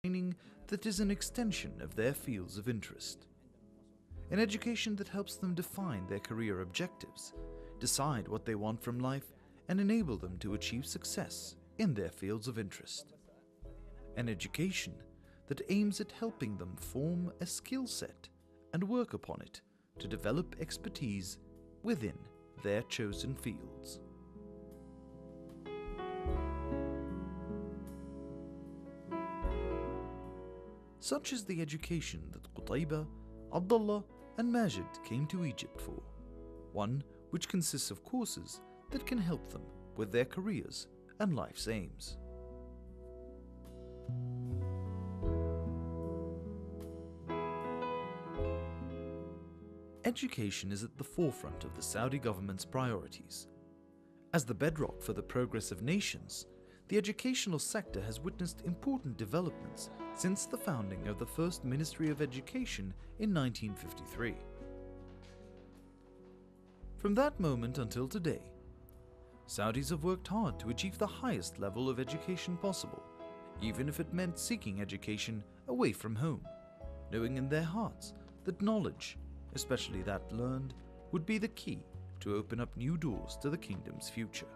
training that is an extension of their fields of interest. An education that helps them define their career objectives, decide what they want from life, and enable them to achieve success in their fields of interest. An education that aims at helping them form a skill set and work upon it to develop expertise within their chosen fields. Such is the education that Qutaibah, Abdullah and Majid came to Egypt for, one which consists of courses that can help them with their careers and life's aims. Education is at the forefront of the Saudi government's priorities. As the bedrock for the progress of nations, the educational sector has witnessed important developments since the founding of the first Ministry of Education in 1953. From that moment until today, Saudis have worked hard to achieve the highest level of education possible, even if it meant seeking education away from home, knowing in their hearts that knowledge, especially that learned, would be the key to open up new doors to the kingdom's future.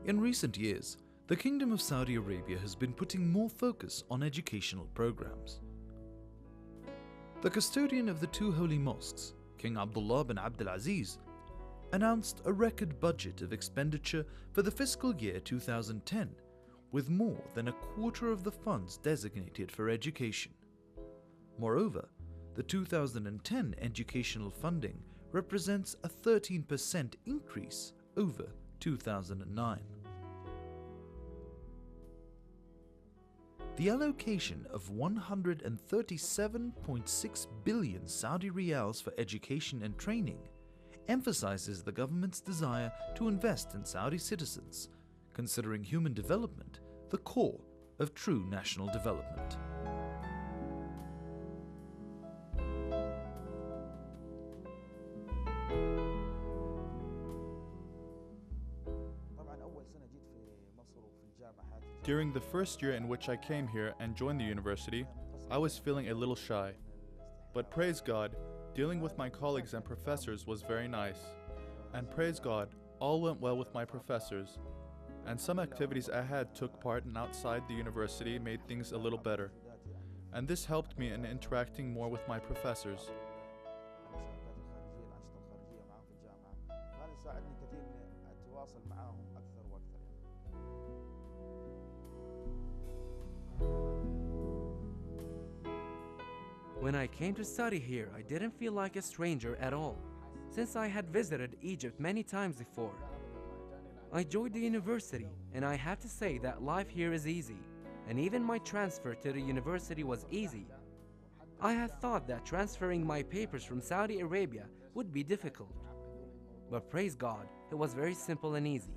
In recent years, the Kingdom of Saudi Arabia has been putting more focus on educational programs. The custodian of the two holy mosques, King Abdullah bin Abdul Aziz, announced a record budget of expenditure for the fiscal year 2010, with more than a quarter of the funds designated for education. Moreover, the 2010 educational funding represents a 13% increase over 2009. The allocation of 137.6 billion Saudi riyals for education and training emphasizes the government's desire to invest in Saudi citizens, considering human development the core of true national development. During the first year in which I came here and joined the university, I was feeling a little shy. But praise God, dealing with my colleagues and professors was very nice. And praise God, all went well with my professors. And some activities I had took part in outside the university made things a little better. And this helped me in interacting more with my professors. When I came to study here, I didn't feel like a stranger at all, since I had visited Egypt many times before. I joined the university, and I have to say that life here is easy, and even my transfer to the university was easy. I had thought that transferring my papers from Saudi Arabia would be difficult. But praise God, it was very simple and easy.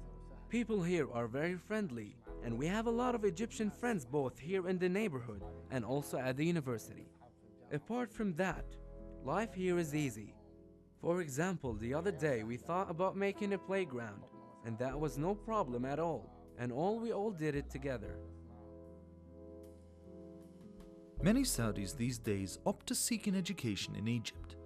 People here are very friendly, and we have a lot of Egyptian friends both here in the neighborhood and also at the university. Apart from that, life here is easy. For example, the other day we thought about making a playground, and that was no problem at all, and we all did it together. Many Saudis these days opt to seek an education in Egypt.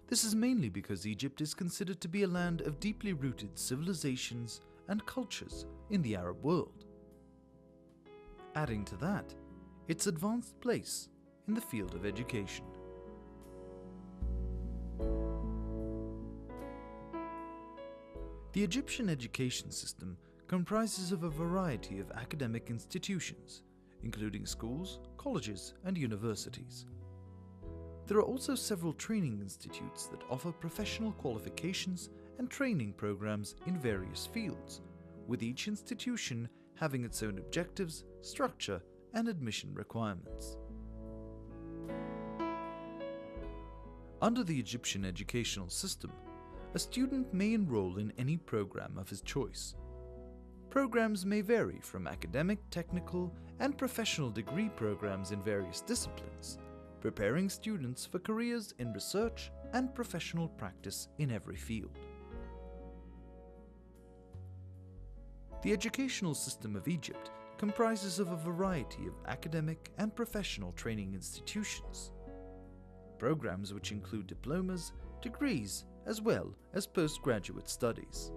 This is mainly because Egypt is considered to be a land of deeply rooted civilizations and cultures in the Arab world. Adding to that, its advanced place in the field of education. The Egyptian education system comprises of a variety of academic institutions, including schools, colleges, and universities. There are also several training institutes that offer professional qualifications and training programs in various fields, with each institution having its own objectives, structure, and admission requirements. Under the Egyptian educational system, a student may enroll in any program of his choice. Programs may vary from academic, technical, and professional degree programs in various disciplines, preparing students for careers in research and professional practice in every field. The educational system of Egypt comprises of a variety of academic and professional training institutions, programs which include diplomas, degrees, as well as postgraduate studies.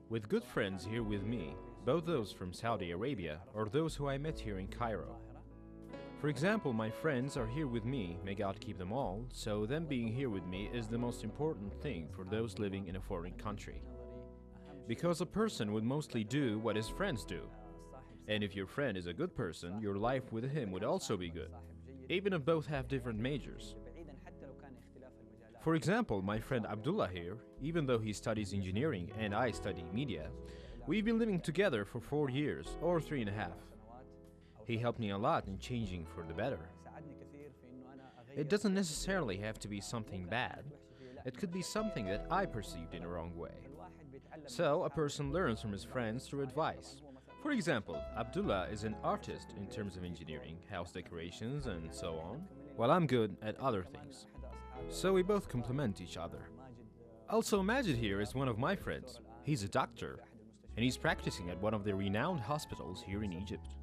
With good friends here with me, both those from Saudi Arabia or those who I met here in Cairo. For example, my friends are here with me, may God keep them all, so them being here with me is the most important thing for those living in a foreign country. Because a person would mostly do what his friends do. And if your friend is a good person, your life with him would also be good, even if both have different majors. For example, my friend Abdullah here, even though he studies engineering and I study media, we've been living together for 4 years, or 3.5. He helped me a lot in changing for the better. It doesn't necessarily have to be something bad. It could be something that I perceived in a wrong way. So, a person learns from his friends through advice. For example, Abdullah is an artist in terms of engineering, house decorations, and so on, while I'm good at other things. So we both complement each other. Also, Majid here is one of my friends. He's a doctor, and he's practicing at one of the renowned hospitals here in Egypt.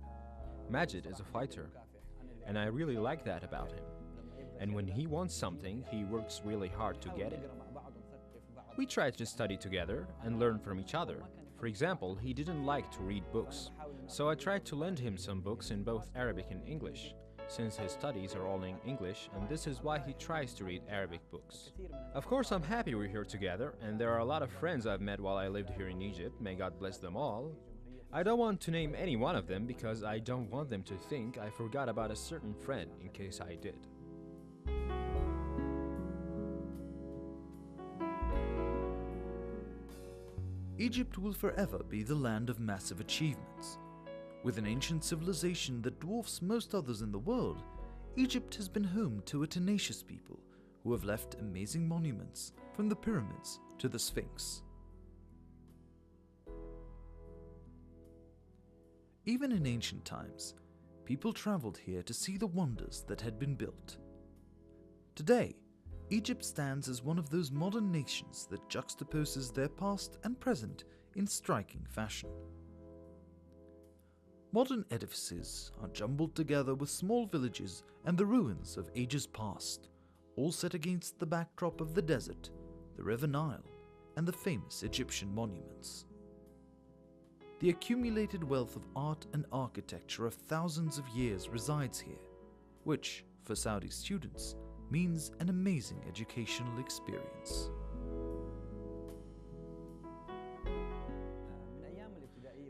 Majid is a fighter, and I really like that about him. And when he wants something, he works really hard to get it. We try to study together and learn from each other. For example, he didn't like to read books, so I tried to lend him some books in both Arabic and English, since his studies are all in English, and this is why he tries to read Arabic books. Of course, I'm happy we're here together, and there are a lot of friends I've met while I lived here in Egypt, may God bless them all. I don't want to name any one of them because I don't want them to think I forgot about a certain friend in case I did. Egypt will forever be the land of massive achievements. With an ancient civilization that dwarfs most others in the world, Egypt has been home to a tenacious people who have left amazing monuments, from the pyramids to the Sphinx. Even in ancient times, people traveled here to see the wonders that had been built. Today, Egypt stands as one of those modern nations that juxtaposes their past and present in striking fashion. Modern edifices are jumbled together with small villages and the ruins of ages past, all set against the backdrop of the desert, the River Nile, and the famous Egyptian monuments. The accumulated wealth of art and architecture of thousands of years resides here, which, for Saudi students, means an amazing educational experience.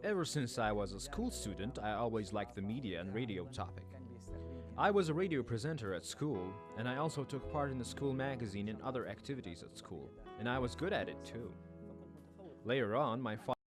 Ever since I was a school student, I always liked the media and radio topic. I was a radio presenter at school, and I also took part in the school magazine and other activities at school, and I was good at it too. Later on, my father